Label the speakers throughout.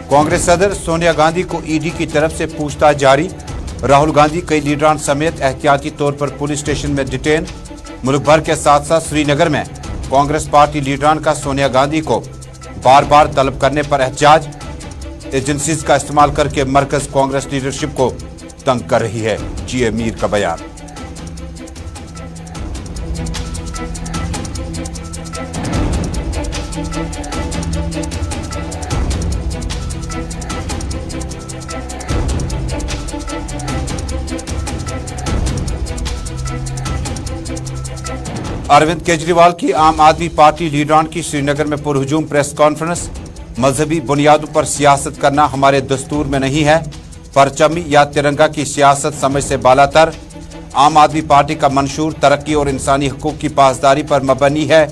Speaker 1: कांग्रेस सदर सोनिया गांधी को ईडी की तरफ से पूछताछ जारी। राहुल गांधी कई लीडरान समेत एहतियाती तौर पर पुलिस स्टेशन में डिटेन। मुल्क भर के साथ साथ श्रीनगर में कांग्रेस पार्टी लीडरान का सोनिया गांधी को बार बार तलब करने पर एहतजाज। एजेंसीज का इस्तेमाल करके मरकज कांग्रेस लीडरशिप को तंग कर रही है, जीए मीर का बयान। अरविंद केजरीवाल की आम आदमी पार्टी लीडरान की श्रीनगर में पुरहुजूम प्रेस कॉन्फ्रेंस। मजहबी बुनियादों पर सियासत करना हमारे दस्तूर में नहीं है। परचम या तिरंगा की सियासत समझ से बालातर। आम आदमी पार्टी का मंशूर तरक्की और इंसानी हकूक की पासदारी पर मबनी है।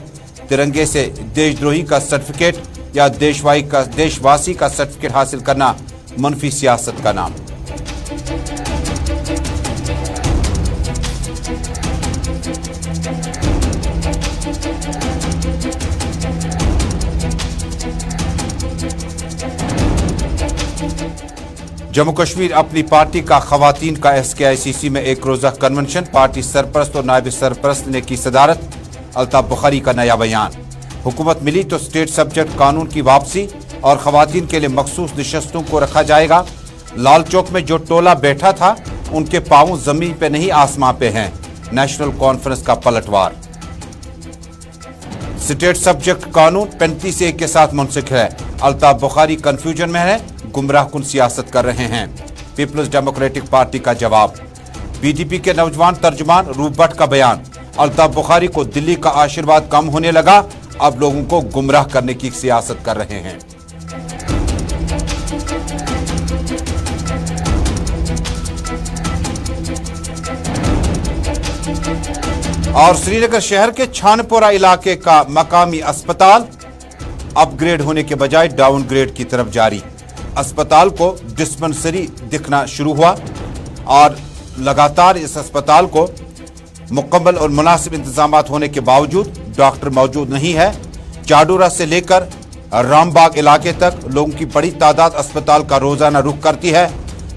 Speaker 1: तिरंगे से देशद्रोही का सर्टिफिकेट या देशवासी का सर्टिफिकेट हासिल करना मनफी सियासत का नाम। जम्मू कश्मीर अपनी पार्टी का खवातीन का SKICC में एक रोजा कन्वेंशन। पार्टी सरपरस्त और नायब सरपरस्त ने की सदारत। अल्ताफ बुखारी का नया बयान। हुकूमत मिली तो स्टेट सब्जेक्ट कानून की वापसी और खवातीन के लिए मखसूस नशस्तों को रखा जाएगा। लाल चौक में जो टोला बैठा था उनके पांव जमीन पे नहीं आसमां पे हैं। नेशनल कॉन्फ्रेंस का पलटवार। स्टेट सब्जेक्ट कानून 35A के साथ मुंसलिक है। अल्ताफ बुखारी कंफ्यूजन में है, गुमराहकुन सियासत कर रहे हैं। पीपल्स डेमोक्रेटिक पार्टी का जवाब। PDP के नौजवान तर्जुमान रूप भट्ट का बयान। अल्ताफ बुखारी को दिल्ली का आशीर्वाद कम होने लगा, अब लोगों को गुमराह करने की सियासत कर रहे हैं। और श्रीनगर शहर के छानपोरा इलाके का मकामी अस्पताल अपग्रेड होने के बजाय डाउनग्रेड की तरफ जारी। अस्पताल को डिस्पेंसरी दिखना शुरू हुआ और लगातार इस अस्पताल को मुकम्मल और मुनासिब इंतजामात होने के बावजूद डॉक्टर मौजूद नहीं है। चाडोरा से लेकर रामबाग इलाके तक लोगों की बड़ी तादाद अस्पताल का रोजाना रुख करती है।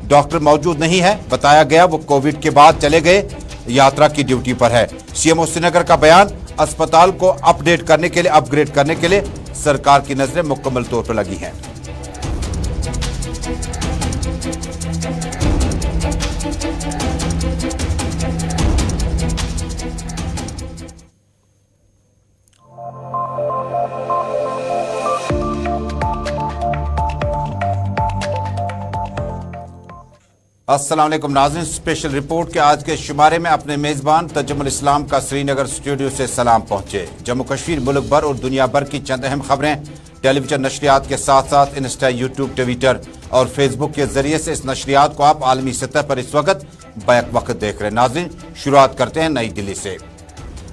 Speaker 1: डॉक्टर मौजूद नहीं है, बताया गया वो कोविड के बाद चले गए, यात्रा की ड्यूटी पर है। CMO श्रीनगर का बयान। अस्पताल को अपडेट करने के लिए, अपग्रेड करने के लिए सरकार की नजरें मुकम्मल तौर पर लगी हैं। अस्सलाम वालेकुम नाज़रीन, स्पेशल रिपोर्ट के आज के शुमारे में अपने मेज़बान तजम्मुल इस्लाम का श्रीनगर स्टूडियो से सलाम पहुंचे। जम्मू कश्मीर, मुल्क भर और दुनिया भर की चंद अहम खबरें टेलीविजन नशरियात के साथ साथ इंस्टा, यूट्यूब, ट्विटर और फेसबुक के जरिए से इस नशरियात को आप आलमी सतह पर इस वक्त बैक वक्त देख रहे हैं। नाज़रीन, शुरुआत करते हैं नई दिल्ली से।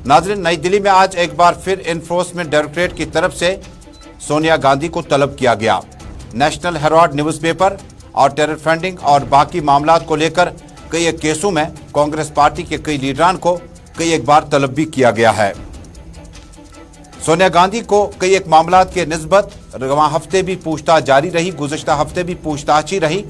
Speaker 1: नाज़रीन, नई दिल्ली में आज एक बार फिर एनफोर्समेंट डायरेक्टरेट की तरफ से सोनिया गांधी को तलब किया गया। नेशनल हेराल्ड न्यूज़पेपर और टेरर फंडिंग और बाकी मामलात को लेकर कई एक केसों में कांग्रेस पार्टी के कई लीडरान को कई एक बार तलब भी किया गया है। सोनिया गांधी को कई एक मामलात के निस्बत रवां हफ्ते भी पूछताछ जारी रही, गुज़श्ता हफ्ते भी पूछताछ ही रही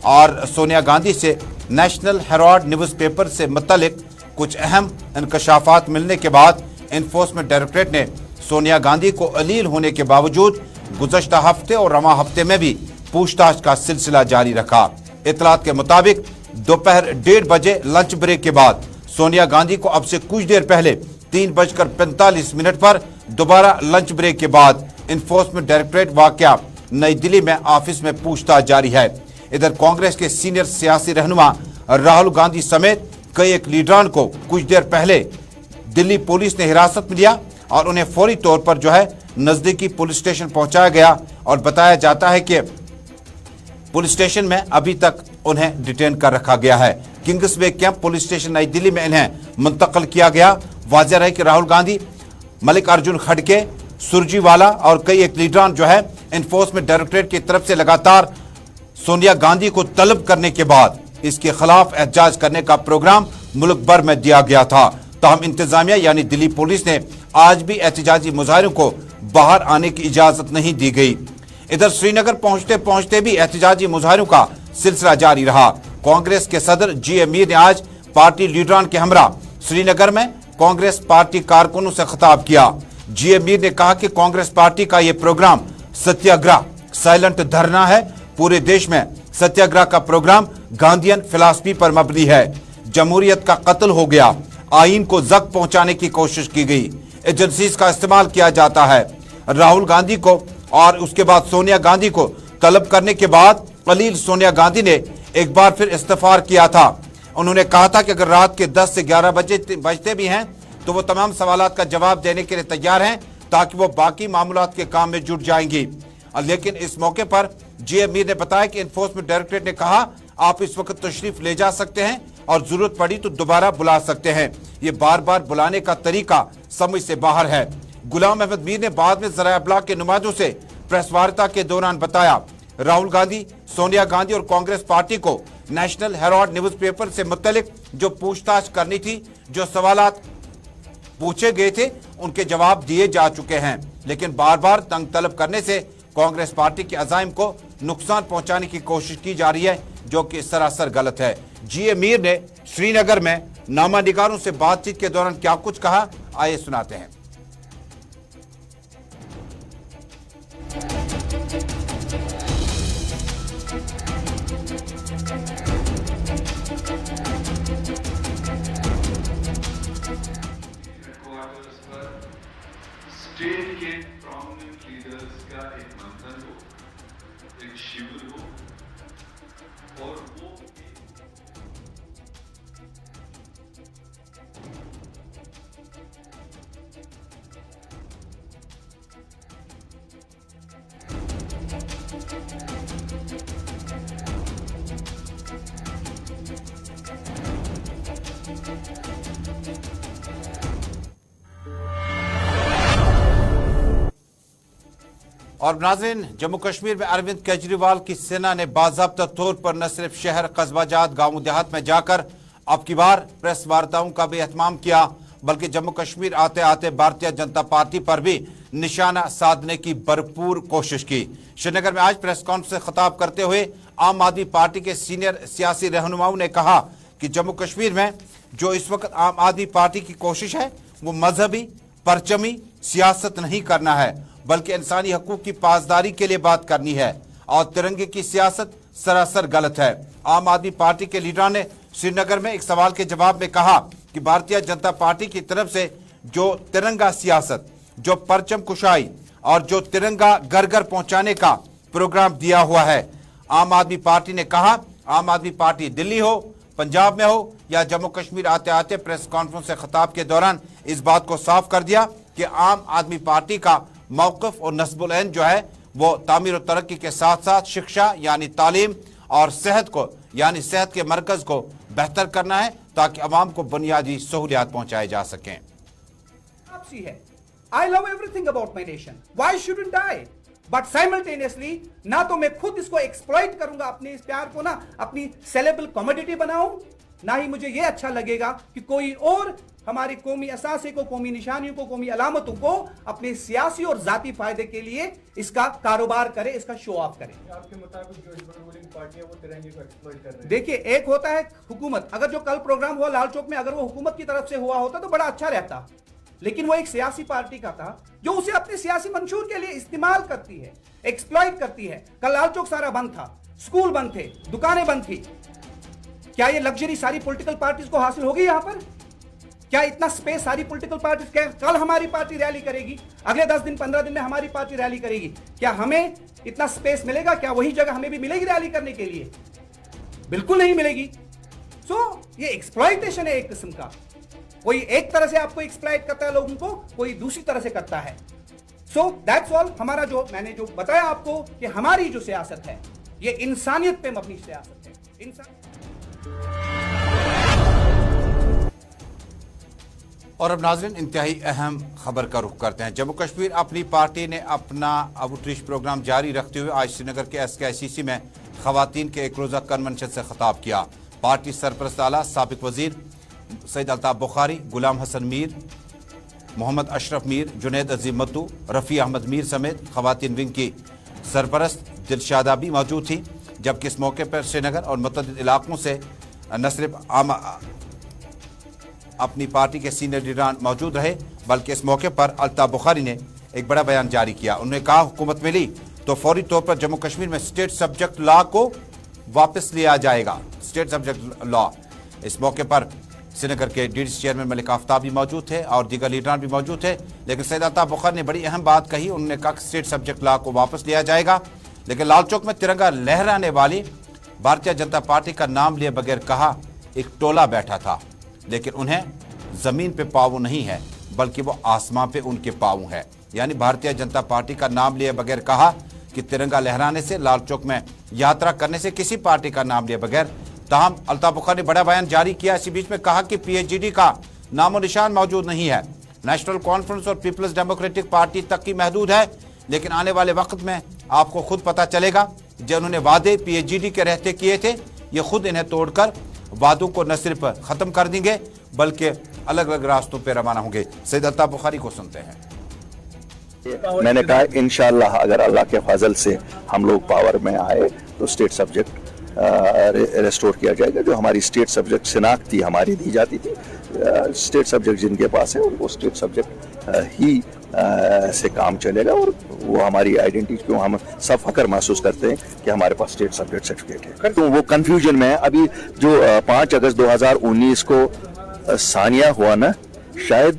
Speaker 1: और सोनिया गांधी से नेशनल हेराल्ड न्यूज़पेपर से मुतल्लिक कुछ अहम इंकशाफात मिलने के बाद एनफोर्समेंट डायरेक्टरेट ने सोनिया गांधी को अलील होने के बावजूद गुज़श्ता हफ्ते और रवां हफ्ते में भी पूछताछ का सिलसिला जारी रखा। इतलात के मुताबिक दोपहर 1:30 बजे लंच ब्रेक के बाद सोनिया गांधी को अब से कुछ देर पहले 3:45 पर दोबारा लंच ब्रेक के बाद एनफोर्समेंट डायरेक्टरेट वाकया नई दिल्ली में ऑफिस में पूछताछ जारी है। इधर कांग्रेस के सीनियर सियासी रहनुमा राहुल गांधी समेत कई एक लीडरान को कुछ देर पहले दिल्ली पुलिस ने हिरासत में लिया और उन्हें फौरी तौर पर नजदीकी पुलिस स्टेशन पहुंचाया गया और बताया जाता है कि पुलिस स्टेशन में अभी तक उन्हें डिटेन कर रखा गया है। किंग्सवे कैंप पुलिस स्टेशन नई दिल्ली में इन्हें मुंतकिल किया गया। वाज़ेह है कि राहुल गांधी, मल्लिकार्जुन खड़गे, सुरजीवाला और कई एक लीडरान एनफोर्समेंट डायरेक्टरेट की तरफ से लगातार सोनिया गांधी को तलब करने के बाद इसके खिलाफ एहतजाज करने का प्रोग्राम मुल्क भर में दिया गया था। ताहम इंतजामिया यानी दिल्ली पुलिस ने आज भी एहतजाजी मुजाहिरों को बाहर आने की इजाजत नहीं दी गई। इधर श्रीनगर पहुंचते पहुंचते भी एहतजाजी मुजाहरों का सिलसिला जारी रहा। कांग्रेस के सदर जी मीर ने आज पार्टी लीडरान के हमरा श्रीनगर में कांग्रेस पार्टी कारकुनों से खिताब किया। जी मीर ने कहा कि कांग्रेस पार्टी का ये प्रोग्राम सत्याग्रह साइलेंट धरना है। पूरे देश में सत्याग्रह का प्रोग्राम गांधीयन फिलॉसफी पर मबनी है। जमहूरियत का कत्ल हो गया, आईन को जख्म पहुंचाने की कोशिश की गई, एजेंसीज का इस्तेमाल किया जाता है। राहुल गांधी को और उसके बाद सोनिया गांधी को तलब करने के बाद खलील सोनिया गांधी ने एक बार फिर इस्तीफार किया था। उन्होंने कहा था कि अगर रात के 10 से 11 बजते भी हैं तो वो तमाम सवालात का जवाब देने के लिए तैयार हैं ताकि वो बाकी मामलात के काम में जुट जाएंगी। लेकिन इस मौके पर जी मीर ने बताया कि इन्फोर्समेंट डायरेक्टरेट ने कहा आप इस वक्त तशरीफ ले जा सकते हैं और जरूरत पड़ी तो दोबारा बुला सकते हैं। ये बार बार बुलाने का तरीका समझ से बाहर है। गुलाम अहमद मीर ने बाद में ज़राए इब्लाग के नुमाइंदों से प्रेस वार्ता के दौरान बताया राहुल गांधी, सोनिया गांधी और कांग्रेस पार्टी को नेशनल हेराल्ड न्यूज पेपर से मुतल्लिक जो पूछताछ करनी थी, जो सवालात पूछे गए थे, उनके जवाब दिए जा चुके हैं। लेकिन बार बार तंग तलब करने से कांग्रेस पार्टी के अज़ाइम को नुकसान पहुंचाने की कोशिश की जा रही है, जो कि सरासर गलत है। जी मीर ने श्रीनगर में नामानिगारों से बातचीत के दौरान क्या कुछ कहा, आइए सुनाते हैं।
Speaker 2: स्टेट के प्रोमिनेंट लीडर्स का एक मंथन हो, एक शिविर हो और वो
Speaker 1: और नाज़रीन, जम्मू कश्मीर में अरविंद केजरीवाल की सेना ने बाज़ाब्ता तौर पर न सिर्फ शहर, कस्बाजात, गाँव देहात में जाकर अब की बार प्रेस वार्ताओं का भी एहतमाम किया, बल्कि जम्मू कश्मीर आते आते भारतीय जनता पार्टी पर भी निशाना साधने की भरपूर कोशिश की। श्रीनगर में आज प्रेस कॉन्फ्रेंस से खिताब करते हुए आम आदमी पार्टी के सीनियर सियासी रहनुमाओं ने कहा कि जम्मू कश्मीर में जो इस वक्त आम आदमी पार्टी की कोशिश है वो मजहबी परचमी सियासत नहीं करना है, बल्कि इंसानी हकूक की पासदारी के लिए बात करनी है और तिरंगे की सियासत सरासर गलत है। आम आदमी पार्टी के लीडर ने श्रीनगर में एक सवाल के जवाब में कहा कि भारतीय जनता पार्टी की तरफ से जो तिरंगा सियासत, जो परचम कुशाई और जो तिरंगा घर घर पहुंचाने का प्रोग्राम दिया हुआ है, आम आदमी पार्टी ने कहा आम आदमी पार्टी दिल्ली हो, पंजाब में हो या जम्मू कश्मीर आते आते प्रेस कॉन्फ्रेंस से खिताब के दौरान इस बात को साफ कर दिया कि आम आदमी पार्टी का मौक़िफ़ और नस्बुल ऐन जो है वो तामीर और तरक्की के साथ साथ शिक्षा यानी तालीम और सेहत को यानी सेहत के मरकज को बेहतर करना है ताकि अवाम को बुनियादी सहूलियात पहुंचाए जा सकें।
Speaker 3: आपसी है। I love everything about my nation. Why shouldn't I? But simultaneously, ना तो मैं खुद इसको एक्सप्लॉइट करूंगा, अपने इस प्यार को ना अपनी सेलेबल कमोडिटी बनाऊं, ना ही मुझे ये अच्छा लगेगा कि कोई और हमारी कौमी असासे को, कौमी निशानियों को, कौमी अलामतों को अपने सियासी और जाती फायदे के लिए इसका कारोबार करे, इसका शो ऑफ करे।
Speaker 4: आपके मुताबिक जो रूलिंग पार्टी है वो तिरंगे को एक्सप्लॉइट कर रही है।
Speaker 3: देखिए, एक होता है हुकूमत, अगर जो कल प्रोग्राम हुआ लाल चौक में, अगर वो हुकूमत की तरफ से हुआ होता तो बड़ा अच्छा रहता, लेकिन वो एक सियासी पार्टी का था जो उसे अपने सियासी मंशूर के लिए इस्तेमाल करती है, एक्सप्लॉइट करती है। कल लाल चौक सारा बंद था, स्कूल बंद थे, दुकानें बंद थी। क्या ये लग्जरी सारी पॉलिटिकल पार्टीज को हासिल होगी? यहां पर क्या इतना स्पेस सारी पॉलिटिकल पार्टीज, क्या कल हमारी पार्टी रैली करेगी, अगले 10 दिन 15 दिन में हमारी पार्टी रैली करेगी, क्या हमें इतना स्पेस मिलेगा? क्या वही जगह हमें भी मिलेगी रैली करने के लिए? बिल्कुल नहीं मिलेगी। सो ये एक्सप्लॉइटेशन है एक किस्म का। कोई एक तरह से आपको एक्सप्लॉइट करता है लोगों को, कोई दूसरी तरह से करता है। So that's all. हमारा जो मैंने जो बताया आपको कि हमारी जो सियासत है ये इंसानियत पे मबनी सियासत है।
Speaker 1: और अब नाज़रीन, इंतहाई अहम खबर का रुख करते हैं। जम्मू कश्मीर अपनी पार्टी ने अपना आउटरीच प्रोग्राम जारी रखते हुए आज श्रीनगर के SKICC में खवातीन के एक रोज़ा कन्वेंशन से खिताब किया। पार्टी सरपरस्त आला साबिक वजीर सैयद अल्ताफ बुखारी, गुलाम हसन मीर, मोहम्मद अशरफ मीर, जुनैद अजीम मत्तू, रफ़ी अहमद मीर समेत खवातीन विंग की सरपरस्त दिलशादा भी मौजूद थी, जबकि इस मौके पर श्रीनगर और मुतअद्दिद इलाकों से न सिर्फ अपनी पार्टी के सीनियर लीडरान मौजूद रहे, बल्कि इस मौके पर अल्ताफ बुखारी ने एक बड़ा बयान जारी किया। उन्होंने कहा हुकूमत मिली तो फौरी तौर पर जम्मू कश्मीर में स्टेट सब्जेक्ट लॉ को वापस लिया जाएगा। State subject law. इस मौके पर श्रीनगर के डीडीसी चेयरमैन मलिक आफ्ताब भी मौजूद थे और दीगर लीडरान भी मौजूद थे, लेकिन सैयद अल्ताफ बुखारी ने बड़ी अहम बात कही। उन्होंने कहा कि स्टेट सब्जेक्ट लॉ को वापस लिया जाएगा, लेकिन लाल चौक में तिरंगा लहराने वाली भारतीय जनता पार्टी का नाम लिए बगैर कहा एक टोला बैठा था, लेकिन उन्हें जमीन पे पाँव नहीं है बल्कि वो आसमां पे उनके पाँव है। यानी भारतीय जनता पार्टी का नाम लिए बगैर कहा कि तिरंगा लहराने से, लाल चौक में यात्रा करने से किसी पार्टी का नाम लिए बगैर। ताहम अल्ताफ बुखारी ने बड़ा बयान जारी किया। इसी बीच में कहा कि पीएचडी का नामो निशान मौजूद नहीं है, नेशनल कॉन्फ्रेंस और पीपल्स डेमोक्रेटिक पार्टी तक की महदूद है, लेकिन आने वाले वक्त में आपको खुद पता चलेगा। जो उन्होंने वादे पीएचडी के रहते किए थे, ये खुद इन्हें तोड़कर वादों को न सिर्फ खत्म कर देंगे बल्कि अलग अलग रास्तों पर रवाना होंगे। सैयद अल्ताफ बुखारी को सुनते हैं।
Speaker 5: मैंने कहा इंशाअल्लाह अगर अल्लाह के फजल से हम लोग पावर में आए तो स्टेट सब्जेक्ट रेस्टोर किया जाएगा। जो हमारी स्टेट सब्जेक्ट शिनाख्ती हमारी दी जाती थी, स्टेट सब्जेक्ट जिनके पास है उनको स्टेट सब्जेक्ट ही से काम चलेगा और वो हमारी आइडेंटिटी को हम सब फख्र महसूस करते हैं कि हमारे पास स्टेट सब्जेक्ट सर्टिफिकेट है। तो वो कंफ्यूजन में अभी जो 5 अगस्त 2019 को सानिया हुआ ना, शायद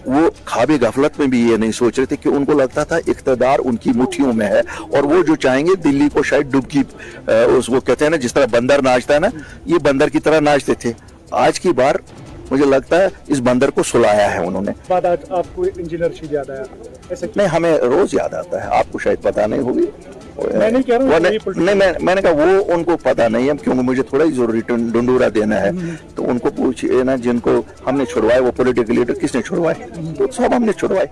Speaker 5: वो ख्वाबे गफलत में भी ये नहीं सोच रहे थे कि उनको लगता था इख्तिदार उनकी मुट्ठियों में है और वो जो चाहेंगे दिल्ली को शायद डुबकी वो कहते हैं ना, जिस तरह बंदर नाचता है ना, ये बंदर की तरह नाचते थे। आज की बार मुझे लगता है इस बंदर को सुलाया है उन्होंने।
Speaker 4: बाद आज आपको इंजीनियरशिप याद आया ऐसा?
Speaker 5: नहीं, हमें रोज याद आता है, आपको शायद पता नहीं होगी।
Speaker 4: मैं नहीं कह रहा हूँ,
Speaker 5: मैंने कहा वो उनको पता नहीं है, क्योंकि मुझे थोड़ा ही जरूरी डंडूरा देना है। तो उनको पूछिए ना, जिनको हमने छुड़वाए वो पॉलिटिकल लीडर किसने छुड़वाए? तो सब हमने छुड़वाए।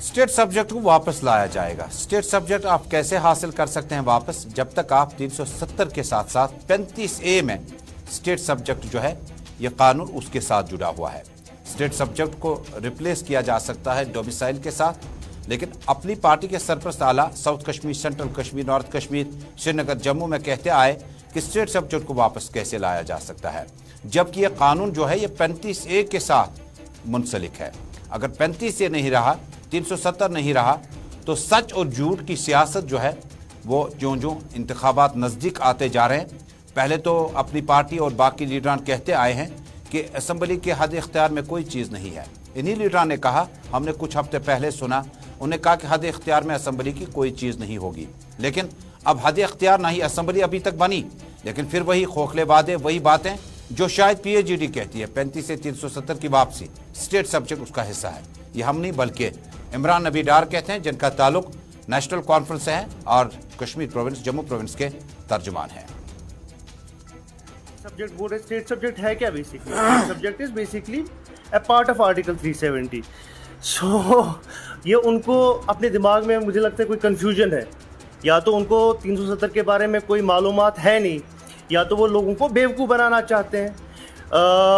Speaker 1: स्टेट सब्जेक्ट को वापस लाया जाएगा। स्टेट सब्जेक्ट आप कैसे हासिल कर सकते हैं वापस, जब तक आप 370 के साथ साथ 35A में स्टेट सब्जेक्ट जो है ये कानून उसके साथ जुड़ा हुआ है। स्टेट सब्जेक्ट को रिप्लेस किया जा सकता है डोमिसाइल के साथ, लेकिन अपनी पार्टी के सरपरस्त आला south Kashmir, central Kashmir, north Kashmir, Srinagar, Jammu में कहते आए कि स्टेट सब्जेक्ट को वापस कैसे लाया जा सकता है, जबकि ये कानून जो है ये 35A के साथ मुंसलिक है। अगर 35A नहीं रहा, 370 नहीं रहा, तो सच और झूठ की सियासत जो है वो ज्यों ज्यों इंतखाबात नज़दीक आते जा रहे हैं। पहले तो अपनी पार्टी और बाकी लीडरान कहते आए हैं कि असम्बली के हद इख्तियार में कोई चीज़ नहीं है। इन्हीं लीडरान ने कहा, हमने कुछ हफ्ते पहले सुना, उन्हें कहा कि हद इख्तियार में असम्बली की कोई चीज़ नहीं होगी, लेकिन अब हद इख्तियार नहीं, असम्बली अभी तक बनी, लेकिन फिर वही खोखले वादे, वही बातें जो शायद पीएचडी कहती है। 35 से 370 की वापसी, स्टेट सब्जेक्ट उसका हिस्सा है। ये हम नहीं बल्कि इमरान नबी डार कहते हैं, जिनका ताल्लुक नेशनल कॉन्फ्रेंस है और कश्मीर प्रोविंस, जम्मू प्रोविंस के तर्जुमान हैं।
Speaker 6: सब्जेक्ट बोर्ड स्टेट सब्जेक्ट है क्या? Basically subject is basically a part of article 370। सो ये उनको अपने दिमाग में मुझे लगता है कोई कंफ्यूजन है, या तो उनको 370 के बारे में कोई मालूमात है नहीं, या तो वो लोगों को बेवकूफ़ बनाना चाहते हैं।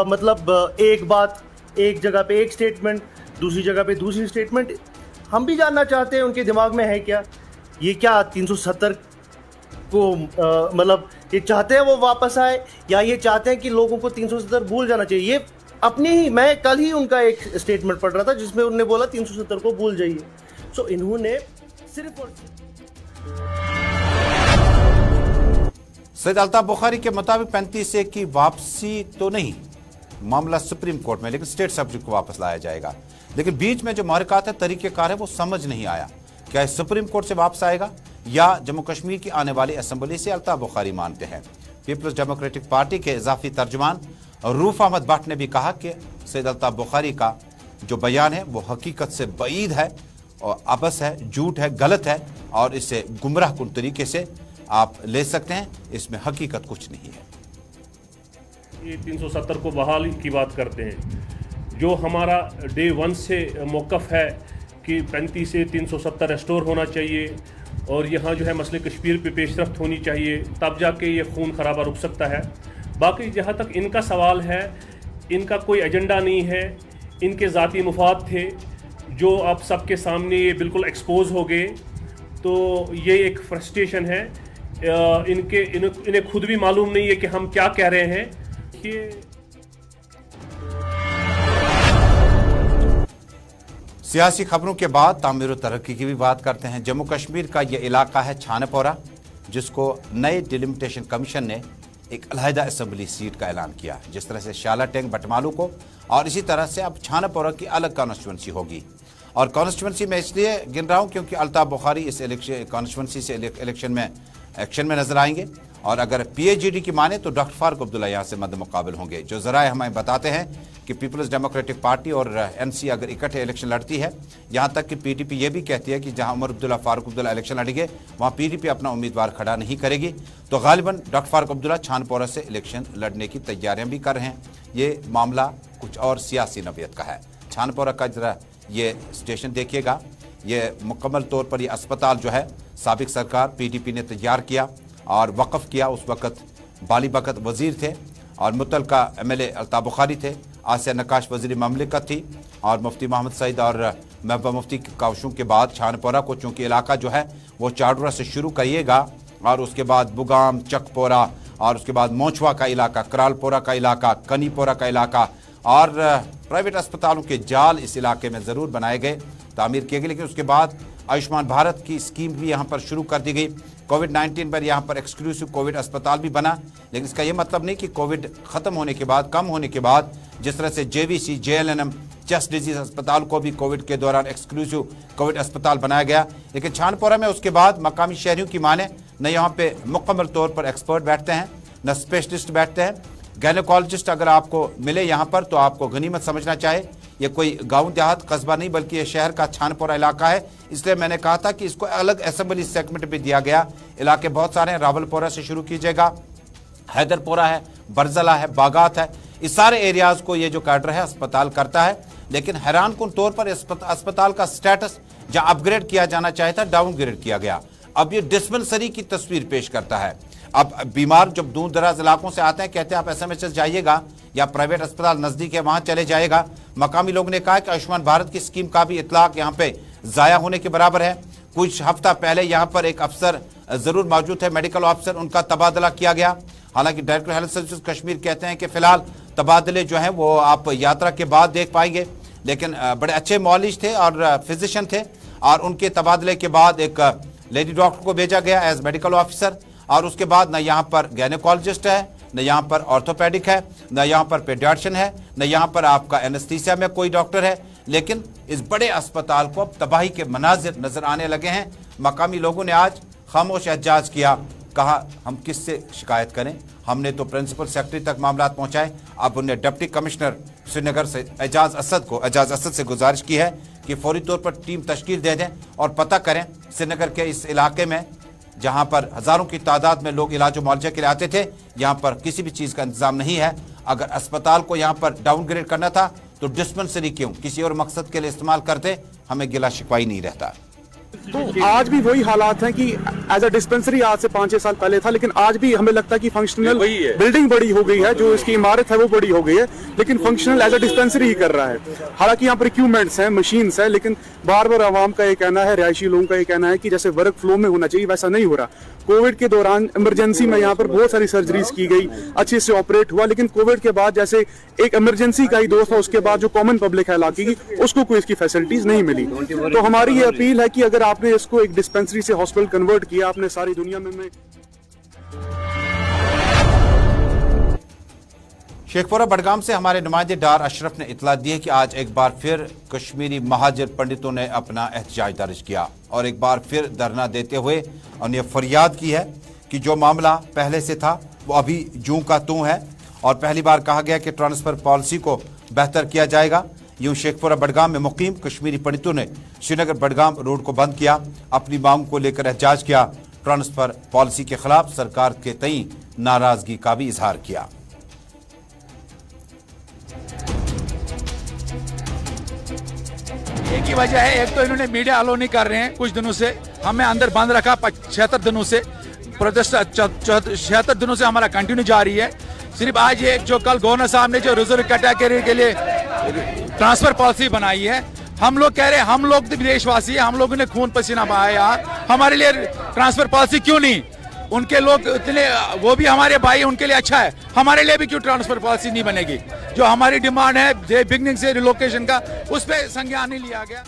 Speaker 6: मतलब एक बात एक जगह पे एक स्टेटमेंट, दूसरी जगह पे दूसरी स्टेटमेंट। हम भी जानना चाहते हैं उनके दिमाग में है क्या, ये क्या 370 को मतलब ये चाहते हैं वो वापस आए, या ये चाहते हैं कि लोगों को 370 भूल जाना चाहिए। ये अपनी ही, मैं कल ही उनका एक स्टेटमेंट पढ़ रहा था जिसमें उन्होंने बोला 370 को भूल जाइए। सो इन्होंने सिर्फ और
Speaker 1: सैयद अल्ताफ बुखारी के मुताबिक 35A की वापसी तो नहीं, मामला सुप्रीम कोर्ट में, लेकिन स्टेट सब्जेक्ट को वापस लाया जाएगा। लेकिन बीच में जो महरक़ात है, तरीक़ेकार है, वो समझ नहीं आया। क्या ये सुप्रीम कोर्ट से वापस आएगा या जम्मू कश्मीर की आने वाली असम्बली से? अल्ताफ बुखारी मानते हैं। पीपल्स डेमोक्रेटिक पार्टी के इजाफी तर्जुमान रूफ अहमद भट्ट ने भी कहा कि सैयद अल्ताफ बुखारी का जो बयान है वो हकीकत से बईद है और अबस है, झूठ है, गलत है, और इसे गुमराह कुन तरीके से आप ले सकते हैं, इसमें हकीकत कुछ नहीं है।
Speaker 7: ये 370 को बहाल की बात करते हैं, जो हमारा डे 1 से मौक़िफ़ है कि 35 से 370 रेस्टोर होना चाहिए और यहाँ जो है मसले कश्मीर पे पेशरफ्त होनी चाहिए, तब जाके ये खून खराबा रुक सकता है। बाकी जहाँ तक इनका सवाल है, इनका कोई एजेंडा नहीं है, ان کے ذاتی مفاد تھے جو اب سب کے سامنے یہ بالکل ایکسپوز ہو گئے. تو یہ ایک فرسٹریشن ہے. انہیں خود بھی معلوم نہیں ہے کہ ہم کیا کہہ رہے ہیں. یہ
Speaker 1: سیاسی خبروں کے بعد تعمیر و ترقی کی بھی بات کرتے ہیں. جموں کشمیر کا یہ علاقہ ہے چھانے پورہ، جس کو نئے ڈیلیمیٹیشن کمیشن نے ایک علیحدہ اسمبلی سیٹ کا اعلان کیا. جس طرح سے شالہ ٹینگ بٹمالو کو، اور اسی طرح سے اب چھانے پورہ کی الگ کانسٹیچوئنسی ہوگی. اور کانسٹیچوئنسی میں اس لیے گن رہا ہوں کیونکہ الطاف بخاری اس کانسٹیچوئنسی سے الیکشن میں ایکشن میں نظر آئیں گے. اور اگر پی ایچ جی ڈی کی مانے تو ڈاکٹر فاروق عبداللہ یہاں سے مد مقابل ہوں گے. جو ذرائع ہمیں بتاتے ہیں کہ پیپلز ڈیموکریٹک پارٹی اور این سی اگر اکٹھے الیکشن لڑتی ہے، یہاں تک کہ پی ڈی پی یہ بھی کہتی ہے کہ جہاں عمر عبداللہ فاروق عبداللہ الیکشن لڑیں گے وہاں پی ڈی پی اپنا امیدوار کھڑا نہیں کرے گی، تو غالباً ڈاکٹر فاروق عبداللہ چھان پورہ سے الیکشن لڑنے کی تیاریاں بھی کر رہے ہیں. یہ معاملہ کچھ اور سیاسی نوعیت کا ہے. چھان پورہ کا ذرا یہ اسٹیشن دیکھیے گا. یہ مکمل طور پر یہ اسپتال جو ہے سابق سرکار پی ڈی پی نے تیار کیا اور وقف کیا. اس وقت بالی بکت وزیر تھے اور متعلقہ ایم ایل اے الطاف بخاری تھے. آسیہ نقاش وزیر مملکت تھی اور مفتی محمد سعید اور محبوبہ مفتی کی کاوشوں کے بعد چھان پورہ کو چونکہ علاقہ جو ہے وہ چاڈورہ سے شروع کریے گا اور اس کے بعد بگام، چک پورہ اور اس کے بعد موچوا کا علاقہ، کرال پورہ کا علاقہ، کنی پورہ کا علاقہ اور پرائیویٹ اسپتالوں کے جال اس علاقے میں ضرور بنائے گئے، تعمیر کیے گئے. لیکن اس کے بعد آیوشمان بھارت کی اسکیم بھی یہاں پر شروع کر دی گئی. کووڈ-19 پر یہاں پر ایکسکلوسیو کووڈ اسپتال بھی بنا. لیکن اس کا یہ مطلب نہیں کہ کووڈ ختم ہونے کے بعد، کم ہونے کے بعد جس طرح سے J V C, J L N M chest disease اسپتال کو بھی کووڈ کے دوران ایکسکلوسیو کووڈ اسپتال بنایا گیا. لیکن چھان پورہ میں اس کے بعد مقامی شہریوں کی مانیں نہ یہاں پہ مکمل طور پر ایکسپرٹ بیٹھتے ہیں نہ اسپیشلسٹ بیٹھتے ہیں. گائنیکالوجسٹ اگر آپ کو ملے یہاں پر تو آپ کو غنیمت سمجھنا چاہے. یہ کوئی گاؤں دیہات قصبہ نہیں بلکہ یہ شہر کا چھان پورہ علاقہ ہے. اس لیے میں نے کہا تھا کہ اس کو الگ اسمبلی سیگمنٹ بھی دیا گیا. علاقے بہت سارے ہیں. راول پورہ سے شروع کیجیے گا، حیدر پورہ ہے، برزلہ ہے، باغات ہے. اس سارے ایریاز کو یہ جو کیڈر ہے اسپتال کرتا ہے. لیکن حیران کن طور پر اسپتال کا سٹیٹس جہاں اپ گریڈ کیا جانا چاہے تھا ڈاؤن گریڈ کیا گیا. اب یہ ڈسپنسری کی تصویر پیش کرتا ہے. اب بیمار جب دور دراز علاقوں سے آتے ہیں کہتے ہیں آپ ایس ایم ایچ ایس جائیے گا یا پرائیویٹ اسپتال نزدیک ہے وہاں چلے جائے گا. مقامی لوگوں نے کہا کہ آیوشمان بھارت کی اسکیم کا بھی اطلاق یہاں پہ ضائع ہونے کے برابر ہے. کچھ ہفتہ پہلے یہاں پر ایک افسر ضرور موجود ہے، میڈیکل آفیسر، ان کا تبادلہ کیا گیا. حالانکہ ڈائریکٹر ہیلتھ سروسز کشمیر کہتے ہیں کہ فی الحال تبادلے جو ہیں وہ آپ یاترا کے بعد دیکھ پائیں گے. لیکن بڑے اچھے معالج تھے اور فزیشین تھے اور ان کے تبادلے کے بعد ایک لیڈی ڈاکٹر کو بھیجا گیا ایز میڈیکل آفیسر. اور اس کے بعد نہ یہاں پر گینیکالوجسٹ ہے، نہ یہاں پر آرتھوپیڈک ہے، نہ یہاں پر پیڈیاٹرشن ہے، نہ یہاں پر آپ کا اینستھیسیا میں کوئی ڈاکٹر ہے. لیکن اس بڑے اسپتال کو اب تباہی کے مناظر نظر آنے لگے ہیں. مقامی لوگوں نے آج خاموش احتجاج کیا، کہا ہم کس سے شکایت کریں، ہم نے تو پرنسپل سیکرٹری تک معاملات پہنچائے. اب انہیں ڈپٹی کمشنر سری نگر سے اعجاز اسد سے گزارش کی ہے کہ فوری طور پر ٹیم تشکیل دے دیں اور پتہ کریں سری نگر کے اس علاقے میں جہاں پر ہزاروں کی تعداد میں لوگ علاج و معالجے کے لیے آتے تھے یہاں پر کسی بھی چیز کا انتظام نہیں ہے. اگر اسپتال کو یہاں پر ڈاؤن گریڈ کرنا تھا تو ڈسپنسری کیوں کسی اور مقصد کے لیے استعمال کرتے، ہمیں گلا شکوائی نہیں رہتا.
Speaker 8: تو آج بھی وہی حالات ہیں کہ ایز اے ڈسپنسری آج سے 5-6 سال پہلے تھا، لیکن آج بھی ہمیں لگتا ہے کہ فنکشنل بلڈنگ بڑی ہو گئی ہے، جو اس کی عمارت ہے وہ بڑی ہو گئی ہے، لیکن فنکشنل ایز اے ڈسپنسری ہی کر رہا ہے. حالانکہ یہاں پر اکوپمنٹس ہیں، مشینز ہیں، لیکن بار بار عوام کا یہ کہنا ہے، رہائشی لوگوں کا یہ کہنا ہے کہ جیسے ورک فلو میں ہونا چاہیے ویسا نہیں ہو رہا. کووڈ کے دوران ایمرجنسی میں یہاں پر بہت ساری سرجریز کی گئی، اچھے سے آپریٹ ہوا، لیکن کووڈ کے بعد جیسے ایک ایمرجنسی کا ہی دوست تھا، اس کے بعد جو کامن پبلک ہے علاقے کی اس کو کوئی اس کی فیسلٹیز نہیں ملی. تو ہماری یہ اپیل ہے کہ اگر آپ نے اس کو ایک ڈسپنسری سے ہاسپٹل کنورٹ کیا آپ نے ساری دنیا میں
Speaker 1: شیخ پورہ بڈگام سے ہمارے نمائندے ڈار اشرف نے اطلاع دی ہے کہ آج ایک بار پھر کشمیری مہاجر پنڈتوں نے اپنا احتجاج درج کیا اور ایک بار پھر دھرنا دیتے ہوئے انہوں نے فریاد کی ہے کہ جو معاملہ پہلے سے تھا وہ ابھی جوں کا توں ہے اور پہلی بار کہا گیا کہ ٹرانسفر پالیسی کو بہتر کیا جائے گا. یوں شیخ پورہ بڈگام میں مقیم کشمیری پنڈتوں نے سری نگر بڈگام روڈ کو بند کیا، اپنی مانگ کو لے کر احتجاج کیا، ٹرانسفر پالیسی کے خلاف سرکار کے تئیں ناراضگی کا بھی اظہار کیا.
Speaker 9: ایک ہی وجہ ہے، ایک تو انہوں نے میڈیا الاؤ نہیں کر رہے ہیں کچھ دنوں سے، ہمیں اندر بند رکھا 76 دنوں سے، پروٹیسٹ 76 دنوں سے ہمارا کنٹینیو جاری ہے. صرف آج یہ جو کل گورنر صاحب نے جو ریزرو کیٹیگری کے لیے ट्रांसफर पॉलिसी बनाई है। हम लोग कह रहे हैं हम लोग तो देशवासी हैं, हम लोगों ने खून पसीना बहाया यार, हमारे लिए ट्रांसफर पॉलिसी क्यों नहीं? उनके लोग इतने, वो भी हमारे भाई, उनके लिए अच्छा है, हमारे लिए भी क्यों ट्रांसफर पॉलिसी नहीं बनेगी? जो हमारी डिमांड है बिगनिंग से रिलोकेशन का, उस पर संज्ञान नहीं लिया गया।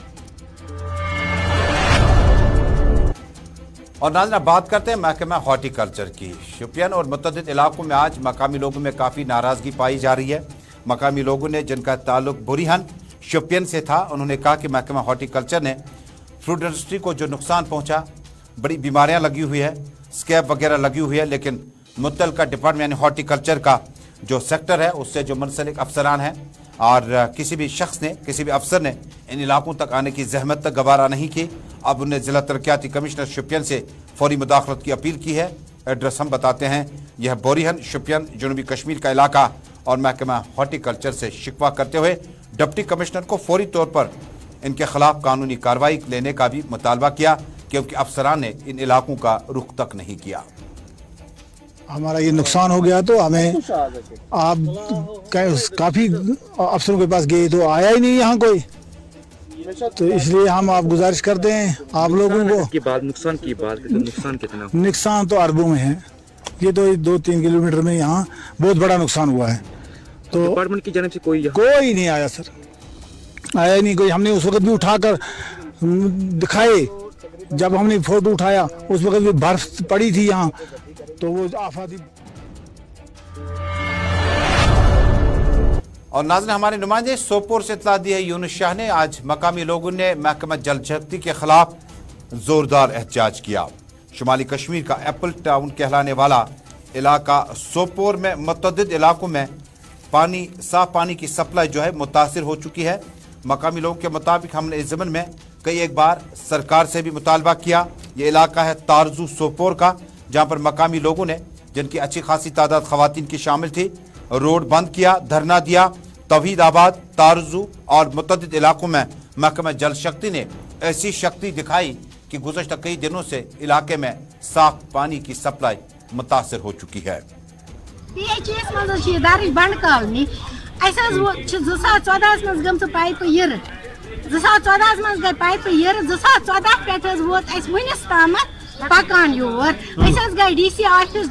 Speaker 1: और नाज़रीन, बात करते हैं महकमा हॉर्टिकल्चर की। शोपियान और मुतअद्दिद इलाकों में आज मकामी लोगों में काफ़ी नाराज़गी पाई जा रही है। मकामी लोगों ने, जिनका ताल्लुक बोरीहन शोपियान से था, उन्होंने कहा कि महकमा हॉर्टिकल्चर ने फ्रूट इंडस्ट्री को जो नुकसान पहुंचा, बड़ी बीमारियां लगी हुई है, स्कैब वगैरह लगी हुई है, लेकिन मुतल्लिका डिपार्टमेंट यानी हॉर्टिकल्चर का जो सेक्टर है, उससे जो मुंसलिक अफसरान हैं और किसी भी शख्स ने, किसी भी अफसर ने इन इलाकों तक आने की जहमत तक गवारा नहीं की। अब उन्हें जिला तरक्याती कमिश्नर शोपियान से फौरी मुदाखलत की अपील की है। एड्रेस हम बताते हैं, यह बोरीहन शोपियान जनूबी कश्मीर का इलाका, और महकमा हॉर्टिकल्चर से शिकवा करते हुए डिप्टी कमिश्नर को फौरी तौर पर इनके खिलाफ कानूनी कार्रवाई लेने का भी मुतालबा किया, क्योंकि अफसरान ने इन इलाकों का रुख तक नहीं किया।
Speaker 10: हमारा ये नुकसान हो गया तो हमें, आप काफी अफसरों के पास गए तो आया ही नहीं यहाँ कोई, तो इसलिए हम आप गुजारिश करते हैं आप लोगों को
Speaker 11: की बात, नुकसान की बात, तो नुकसान कितना?
Speaker 10: नुकसान तो अरबों में है, ये तो 2-3 किलोमीटर में यहाँ बहुत बड़ा नुकसान हुआ है। तो
Speaker 11: डिपार्टमेंट की जानिब से कोई
Speaker 10: नहीं आया सर, आया नहीं कोई। हमने उस वक्त भी उठाकर दिखाए, जब हमने फोटो उठाया उस वक्त भी बर्फ पड़ी थी यहाँ, तो वो आफाती।
Speaker 1: और नाज़रीन, हमारे नुमाइंदे सोपोर से इत्तला दी है यूनुस शाह ने, आज मकामी लोगों ने महकमा जल शक्ति के खिलाफ जोरदार एहतजाज किया। शुमाली कश्मीर का एप्पल टाउन कहलाने वाला इलाका सोपोर में मुतअद्दिद इलाकों में साफ पानी की सप्लाई जो है मुतासिर हो चुकी है। मकामी लोगों के मुताबिक हमने इस ज़मन में कई एक बार सरकार से भी मुतालबा किया। ये इलाका है तारजू सोपोर का, जहाँ पर मकामी लोगों ने, जिनकी अच्छी खासी तादाद ख़वातीन की शामिल थी, रोड बंद किया, धरना दिया। तौहीद आबाद, तारजू और मुतअद्दिद इलाकों में महकमा जल शक्ति ने ऐसी शक्ति दिखाई कि गुज़श्ता कई दिनों से इलाके में साफ पानी की सप्लाई मुतासिर हो चुकी है।
Speaker 12: बंड कॉलोनी 2014 मज गम पाइप यर 2014 मज गई पाइप यर 2014 पे वोत वनस ताम पकान योर गई DC ऑफिस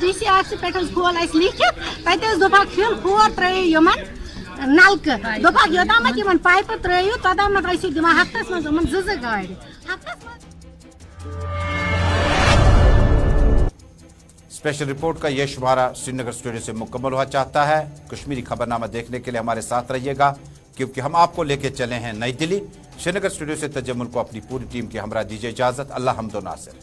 Speaker 12: पे खोल लिखित तक दोपक फिल खोर त्रो नलक दोपक योतम पाइप त्रो तोतम दिवान हफ्तस मज ज गाड़
Speaker 1: स्पेशल रिपोर्ट का यह शुमारा श्रीनगर स्टूडियो से मुकम्मल हुआ चाहता है। कश्मीरी खबरनामा देखने के लिए हमारे साथ रहिएगा, क्योंकि हम आपको लेके चले हैं नई दिल्ली। श्रीनगर स्टूडियो से तजम्मुल को अपनी पूरी टीम की हमरा दीजिए इजाजत। अल्लाह हम्दो नासिर।